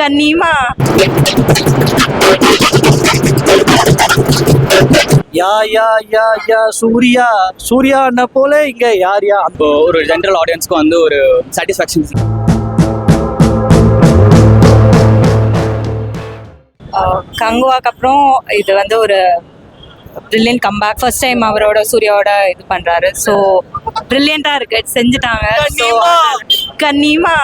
கண்ணியமா யா யா யா யா சூர்யா சூர்யா அண்ணா போல இங்க யார் யா இப்போ ஒரு ஜென்ரல் ஆடியன்ஸ்க்கு வந்து ஒரு சாட்டிஸ்ஃபேக்ஷன். கங்குவாக்கு அப்புறம் இது வந்து ஒரு பிரில்லியன்ட் கம்பேக். ஃபர்ஸ்ட் டைம் அவரோட சூர்யாவோட இது பண்றாரு. ஸோ பிரில்லியண்டா இருக்கு, செஞ்சுட்டாங்க. ஸோ கண்ணியமா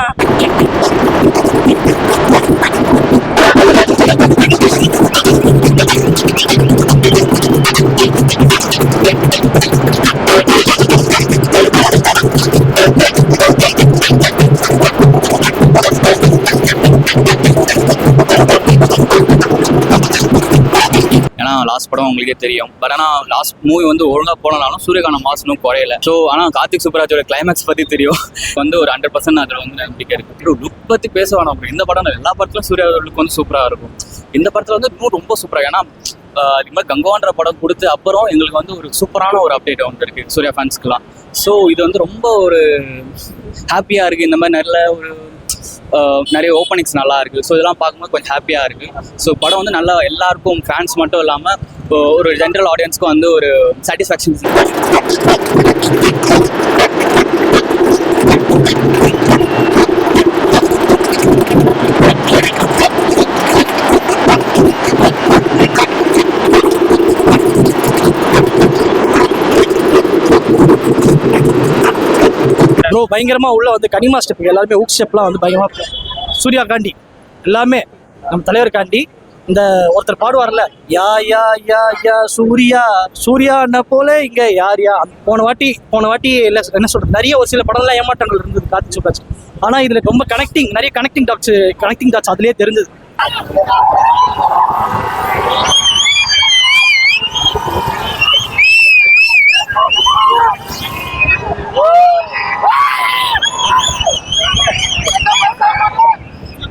ஏன்னா லாஸ்ட் படம் உங்களுக்கே தெரியும். பட் ஆனால் லாஸ்ட் மூவி வந்து ஒழுங்காக போனாலும் சூரியகான மாசனும் குறையல. ஸோ ஆனால் கார்த்திக் சுப்ராஜோட கிளைமேக்ஸ் பற்றி தெரியும். வந்து ஒரு 100% அதில் வந்து நம்பிக்கை இருக்கு. லுக் பற்றி பேச வேணாம். இந்த படம் எல்லா படத்துலையும் சூர்யா லுக் வந்து சூப்பராக இருக்கும். இந்த படத்தில் வந்து இன்னும் ரொம்ப சூப்பராக. ஏன்னா அது மாதிரி கங்குவான்ற படம் கொடுத்து அப்புறம் எங்களுக்கு வந்து ஒரு சூப்பரான ஒரு அப்டேட் வந்து இருக்குது சூர்யா ஃபேன்ஸ்க்குலாம். ஸோ இது வந்து ரொம்ப ஒரு ஹாப்பியாக இருக்குது. இந்த மாதிரி நிறைய ஓப்பனிங்ஸ் நல்லா இருக்குது. ஸோ இதெல்லாம் பார்க்கும்போது கொஞ்சம் ஹாப்பியாக இருக்குது. ஸோ படம் வந்து நல்லா எல்லாருக்கும் ஃபேன்ஸ் மட்டும் இல்லாமல் ஒரு ஜென்ரல் ஆடியன்ஸ்க்கும் வந்து ஒரு சாட்டிஸ்ஃபேக்ஷன். ப்ரோ பயங்கரமா உள்ள வந்து கனிமா ஸ்டெப் எல்லாருமே ஊக் ஸ்டெப்லாம் வந்து பயங்கரமா சூர்யா காண்டி எல்லாமே நம்ம தலைவர் காண்டி இந்த ஒருத்தர் பாடுவார்ல யா யா யா யா சூர்யா சூர்யா அண்ணா போல இங்க யார் யா. போன வாட்டி இல்லை என்ன சொல்றது, நிறைய ஒரு சில படம்லாம் ஏமாற்றங்கள் இருந்தது கார்த்திக் சுப்ராஜ். ஆனா இதுல ரொம்ப நிறைய கனெக்டிங் டாட்ஸ் அதுலயே தெரிஞ்சது.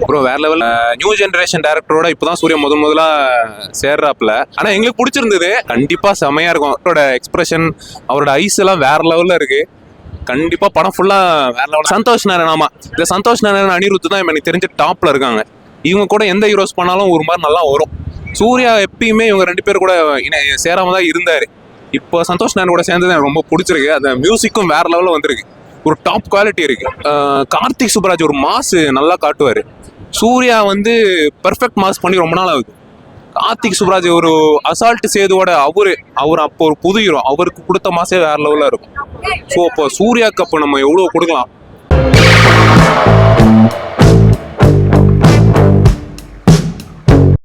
ப்ரோ வேற லெவல். நியூ ஜெனரேஷன் டைரக்டரோட இப்பதான் சூர்யா முதல்ல சேர்றாப்ல. ஆனா எங்களுக்கு பிடிச்சிருந்தது. கண்டிப்பா செமையா இருக்கும். அவரோட எக்ஸ்பிரஷன், அவரோட ஐஸ் எல்லாம் வேற லெவல்ல இருக்கு. கண்டிப்பா படம் ஃபுல்லா வேற லெவல். சந்தோஷ் நாராயண், ஆமா இந்த சந்தோஷ் நாராயண் அனிருத் தான் எனக்கு தெரிஞ்ச டாப்ல இருக்காங்க. இவங்க கூட எந்த ஹீரோஸ் பண்ணாலும் ஒரு மாதிரி நல்லா வரும். சூர்யா எப்பயுமே இவங்க 2 பேர் கூட சேராம தான் இருந்தாரு. இப்போ சந்தோஷ் நாராயண் கூட சேர்ந்தது எனக்கு ரொம்ப பிடிச்சிருக்கு. அந்த மியூசிக்கும் வேற லெவலில் வந்திருக்கு. ஒரு டாப் குவாலிட்டி இருக்கு. கார்த்திக் சுப்ராஜ் ஒரு மாஸ் நல்லா காட்டுவாரு. சூர்யா வந்து பெர்ஃபெக்ட் மாஸ் பண்ணி ரொம்ப நாள் ஆகுது. கார்த்திக் சுப்ராஜ் ஒரு அசால்ட் சேதுவோட அவர் அப்போ ஒரு புது ஹீரோ, அவருக்கு கொடுத்த மாசே வேற லெவலில் இருக்கும். ஸோ அப்போ சூர்யாவுக்கு அப்போ நம்ம எவ்வளோ கொடுக்கலாம்.